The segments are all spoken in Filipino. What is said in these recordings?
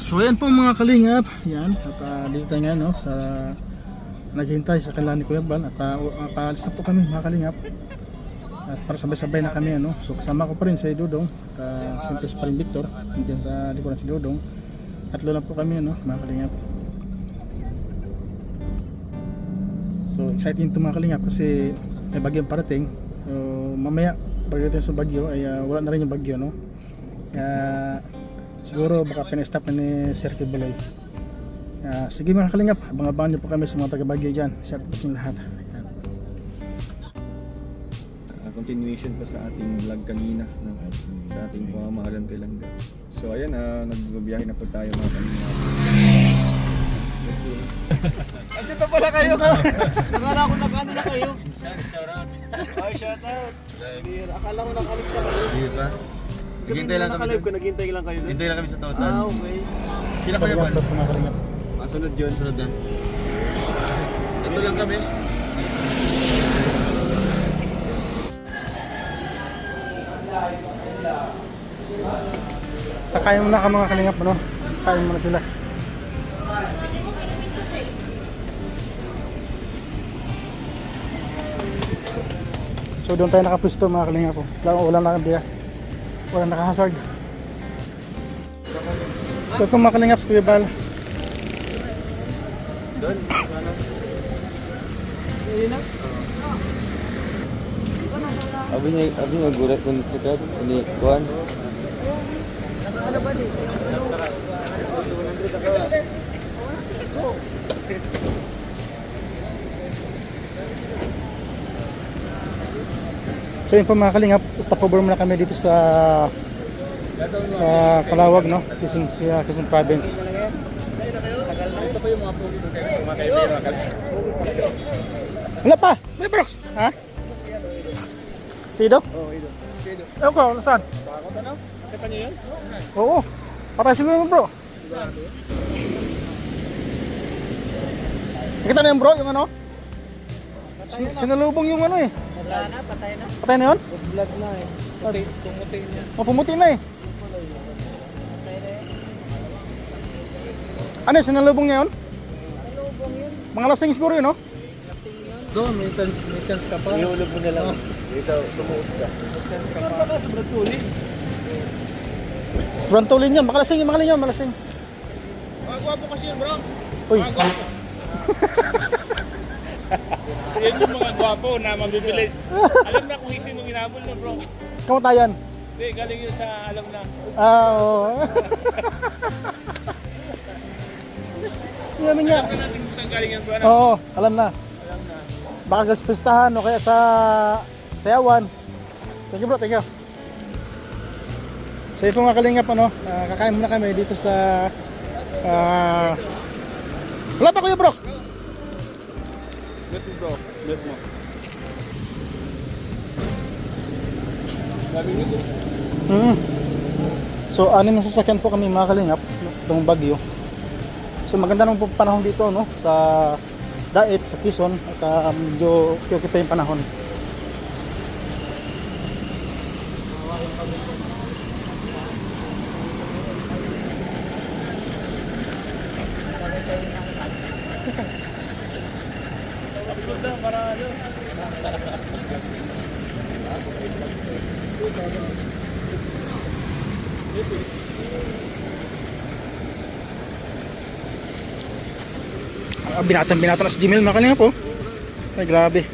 So ayan po mga kalingap, yan, at dito tayo ngayon, no, sa naghihintay sa kailangan ni Kuya Bal, at paalis na po kami mga kalingap, at para sabay-sabay na kami, ano. So kasama ko pa rin si Dudong, at siyempre pa rin Victor, dyan sa likuran si Dudong, tatlo lang po kami, ano, mga kalingap. So exciting ito mga kalingap kasi may bagyong parating. So mamaya pagdating sa bagyo ay wala na rin yung bagyo, no. Kaya siguro baka pinastop na ni Sir Kibuloy. Sige mga kalingap, abang-abangan niyo po kami sa mga taga-Bagyo dyan. Shout out sa lahat. Continuation pa sa ating vlog kanina, no? Sa ating pamamahalan kay Langga. So ayan, nagbibiyahe na po tayo mga kanina. Andito pala kayo! Nakala ko nag-ano na kayo. Shout out! Oh, shout out! Akala ko nakalis na kayo. Hindi ba? Naghintay lang kami. Naghintay lang kayo. Hintay lang kami sa Totan. Okay. Sila Kuya Bal. Sunod yun, sunod na. Ito lang kami. Kakain muna ka mga kalingap, ano? Kain muna sila. So doon tayo nakapwesto mga kalingap. Wala nakahasag. So ito mga kalingap sa Kuya Bal. Doon? Abi nga gulat kung tikat, ini kuhan. Ano ba dito? So yun po mga kalingap, stop over muna kami dito sa Calawag, no? Quezon Province. Ito pa yung mga kaibigan. Wala pa! May Brox! Ha? Sido? Oo, Ido. Ido. Ewan ko, saan? Bakit ano? Nakita niyo yun? Oo, patay siguro mo bro. Nakita na yung bro, yung ano? Sinalubong yung ano eh. Wala na, patay na. Patay na yun? Blood na eh. Tumuti niya. Pumuti na eh. Ano, sinalubong niya yun? Lubong yun. Mga lasing siguro yun, no? Doon, may chance ka pa. Iulog mo na lang. Dito, sumuot ka. May chance ka pa. Baka sobrang tuloy. Brantolin yun, makalasing yun, malasing. Mga gwapo kasi yun, bro. Uy. Mga gwapo. Yan yung mga gwapo na mabibilis. Alam na kung hindi mong inabol na, bro. Kamatayan. Hindi, galing yun sa alam na. Oo. Yamin nga. Alam na natin kung saan galing yan, bro. Oo, alam na. Alam na. Baka gaspistahan o kaya sa sayawan. Thank you bro, thank you. So ito mga kalingap, ano, kakain muna kami dito sa wala pa Kuya Brox? Let mo, bro. Let mo. Sabi nito. So anim na sasakyan po kami mga kalingap itong Bagyo. So maganda naman po panahon dito, no, sa Dait, sa Quezon, at medyo okay pa yung panahon. Upload na para ano. Binatan na si Jimel mga kalingap po. Ay grabe.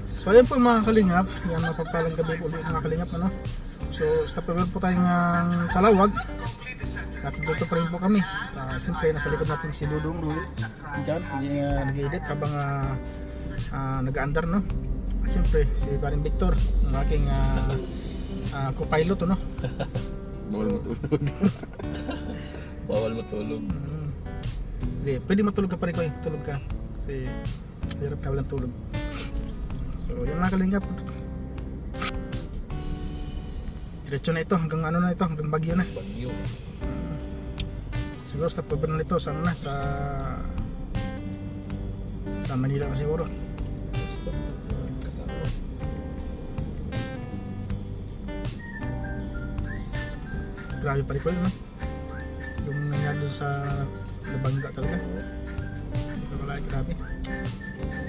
So ayan po mga kalingap, yan mapagpalang gabi po ulit mga kalingap, ano. So stop over po tayong Calawag. At dito pa rin po kami. Siyempre nasa likod natin si Dudong Rulit. Diyan, nag-edit habang nag-aandar, no. At siyempre si Paring Victor, ang aking co-pilot, no. Bawal matulog. Bawal matulog. Hindi, pwede matulog ka pa rin ko, tulog ka. Kasi hirap ka walang tulog. So yan mga kalingap. Diretso na ito, hanggang ano na ito, hanggang Bagyo na. Bagyo. Siguro stop over na ito, sana na sa Manila na siguro. grabe pa rin po yun, no? Yung nangyari doon sa Labangga talaga. Hindi ko wala, grabe.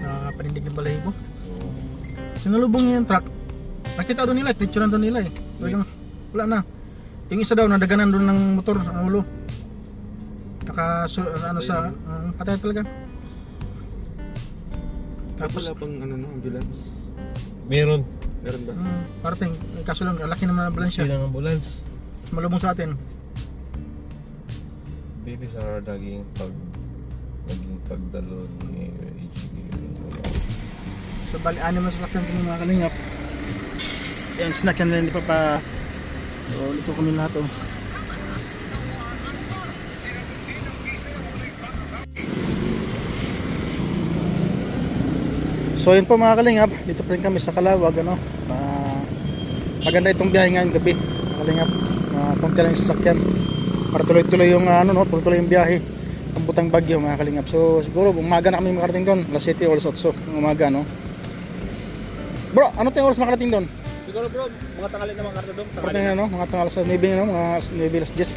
Nakapanindig ng balahibo. Sinalubong niya yung truck. Nakita doon nila, picture doon nila eh. Talagang wala na. Yung isa daw, nadaganan doon ng motor ang ulo. Patay talaga. Tapos wala pang ambulance. Meron. Meron ba? Parating, kaso lang, laki naman ang ambulansya. Bilang ambulance. Malubong sa atin. Baby sa naging pagdalo ni EGB. So bali, 6 na sasakyan kami mga kalingap. Yan, sinakyan na hindi pa. So, luto kami lahat oh. So yun po mga kalingap, dito pa rin kami sa Calawag, ano. Maganda itong biyahe ngayong gabi, mga kalingap. Konti lang yung sasakyan para tuloy-tuloy yung tuloy-tuloy yung biyahe ang Butang Bagyo mga kalingap. So siguro umaga na kami makarating doon, alas 7 o alas 8 ng umaga, no. Bro, ano tayong oras makarating doon? Siguro bro, mga tanghali naman karta doon. Parating na, no? Mga tangal sa 9, no? Mga 9 alas 10.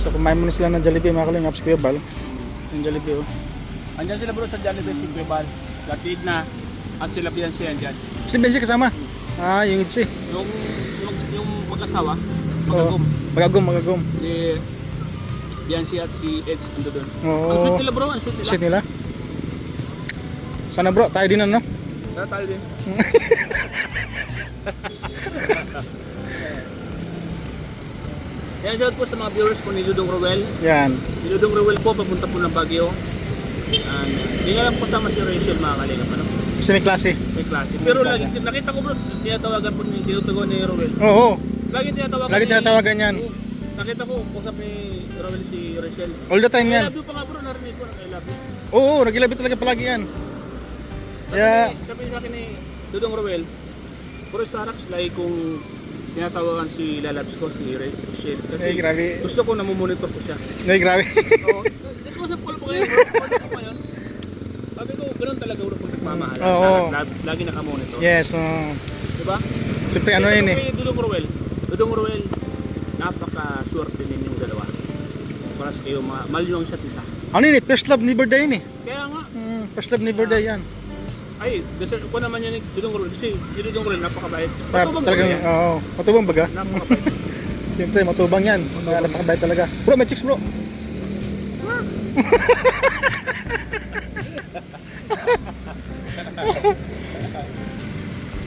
So kumain muna sila ng Jollibee mga kalingap, sa Kuya Bal. Yung Jollibee, oh. Andyan sila bro sa Jollibee si Kuebal. Latid na at sila Biansi andyan. Si Benji kasama? Yung Itzy. Yung mag-asawa, Oo. Magagom. Magagom. Si Biansi at si Eds ando doon. Oo. Ang shoot nila bro, ang shoot nila. Shoot nila? Sana bro, tayo din ano? Tara tayo din. Yan, shout po sa mga viewers po ni Dudong Roel. Yan. Si Dudong Roel po, papunta po ng Baguio. And hindi nga lang po sama si Rachel mga kalingap. Ano? Kasi may klase. May klase. Pero lagi, nakita ko bro, tinatawagan po ni tinutugon ni Roel. Oo. Lagi tinatawagan Lagi tinatawagan yan. Oo. Nakita ko, usap ni Roel si Rachel. All the time I yan. love you pa nga bro, narinig ko na I love you. Oo, nagilabit talaga palagi yan. Kaya, Sabi sa akin ni Dudong Roel, puro Starax, lagi kong tinatawagan si lalabs ko, si Rachel. Kasi ay grabe. gusto ko na mumonitor ko siya. Ay grabe. Oo, nag-usap ko lang po kayo, nag-usap ko ngayon. Sabi ko, ganoon talaga bro kung nagmamahal. Oo. Lagi nakamonitor. Yes. Diba? Siyempre ano yun eh. Dudong Roel, napaka-swerte ninyong dalawa. Para sa kayo, mahal nyo ang isa't isa. Ano yun eh, first love never die yun eh. Kaya nga, First love never die yan. ay, ko naman yan ni Dudong Roel. Kasi si Dudong Roel, napakabait. Matubang Talagang, yan. oo. Matubang baga. Napakabait. Siyempre, matubang yan. Napakabait talaga. Bro, may chicks bro.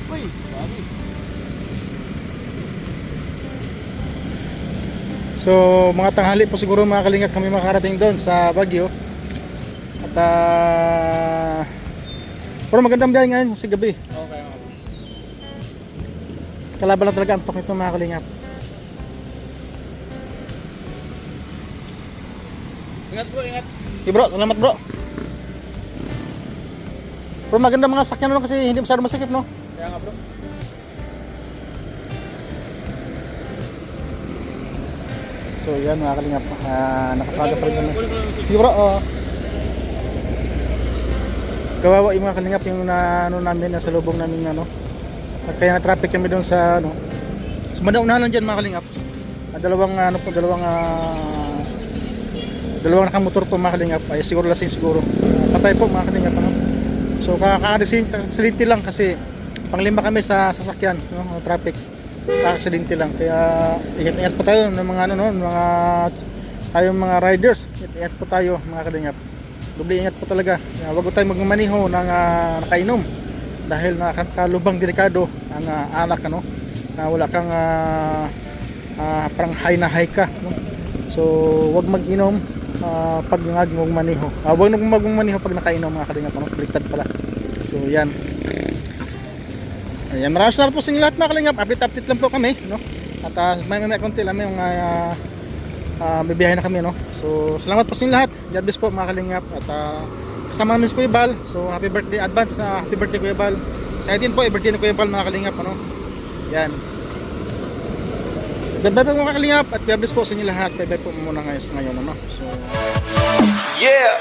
Uy, babi. So, mga tanghali po siguro mga kalingap kami makarating doon sa Baguio. At pero magandang biyahe ngayon kasi gabi. Okay. Kalaban lang talaga ang tok nito mga kalingap. Ingat bro, ingat. Okay bro, salamat bro. Pero maganda mga sakyan no kasi hindi masyado masikip no. Kaya nga bro. So yan mga kalingap, nakapaga pa rin kami. Sige bro, kawawa yung mga kalingap yung namin, nasa lubong namin ano. At kaya na-traffic kami doon sa ano. So madaunahan lang dyan mga kalingap. Dalawang nakamotor po mga kalingap, ay siguro lasing siguro. Patay po mga kalingap ano. So kakakasiliti lang kasi panglima kami sa sasakyan, no, traffic. Kakakasiliti lang kaya ingat-ingat po tayo ng mga tayong mga riders. Ingat po tayo mga kalingap. Doble ingat po talaga. Huwag tayo magmamaniho ng nakainom dahil nakakalubang delikado ang alak ano, na wala kang parang high na high ka no? So huwag mag-inom pag magmamaniho. Huwag magmamaniho pag nakainom mga kalingap ano, baliktad pala. So yan. Ayan, maraming salamat po sa inyo lahat mga kalingap. Update lang po kami no? At may konti lang yung bibiyahe na kami no. So salamat po sa inyo lahat. God bless po mga kalingap. At kasama namin si Kuya Bal. So happy birthday advance na happy birthday Kuya Bal. Sa atin po birthday ni Kuya Bal mga kalingap ano. Yan. Bye bye po mga kalingap. At God bless po sa inyo lahat. Bye bye po muna ngayon ano. So yeah.